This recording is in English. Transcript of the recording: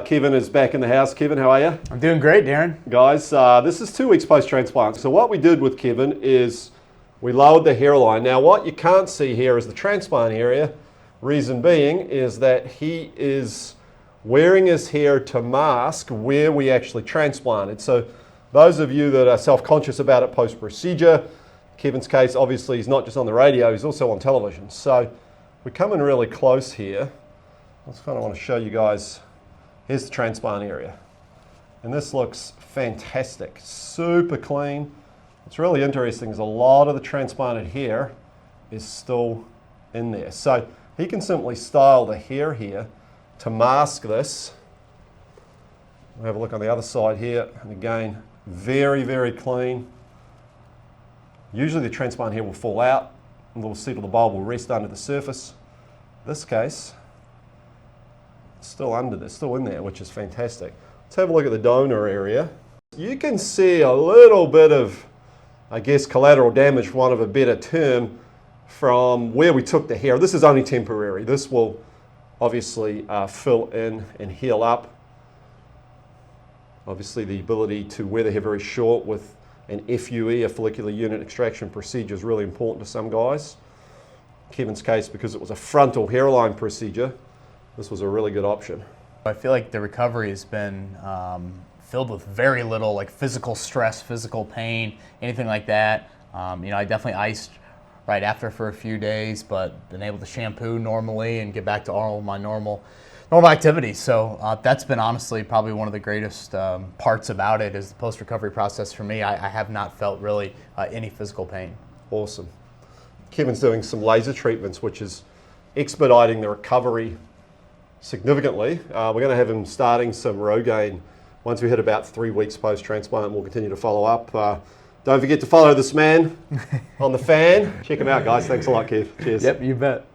Kevin is back in the house. Kevin, how are you? I'm doing great, Darren. Guys, this is 2 weeks post-transplant. So what we did with Kevin is we lowered the hairline. Now what you can't see here is the transplant area. Reason being is that he is wearing his hair to mask where we actually transplanted. So those of you that are self-conscious about it post-procedure, Kevin's case, obviously he's not just on the radio, he's also on television. So we're coming really close here. I just kind of want to show you guys, here's the transplant area. And this looks fantastic, super clean. What's really interesting is a lot of the transplanted hair is still in there. So he can simply style the hair here to mask this. We'll have a look on the other side here, and again, very, very clean. Usually the transplant hair will fall out, and the little seat of the bulb will rest under the surface. In this case, it's still under there, still in there, which is fantastic. Let's have a look at the donor area. You can see a little bit of, I guess, collateral damage, for want of a better term, from where we took the hair. This is only temporary. This will obviously fill in and heal up. Obviously the ability to wear the hair very short with an FUE, a follicular unit extraction procedure, is really important to some guys. In Kevin's case, because it was a frontal hairline procedure, this was a really good option. I feel like the recovery has been filled with very little like physical stress, physical pain, anything like that. I definitely iced right after for a few days, but been able to shampoo normally and get back to all my normal activities. So that's been honestly probably one of the greatest parts about it, is the post-recovery process for me. I have not felt really any physical pain. Awesome. Kevin's doing some laser treatments, which is expediting the recovery significantly. We're going to have him starting some Rogaine once we hit about 3 weeks post-transplant, and we'll continue to follow up. Don't forget to follow this man on the fan. Check him out, guys. Thanks a lot, Kev. Cheers. Yep, you bet.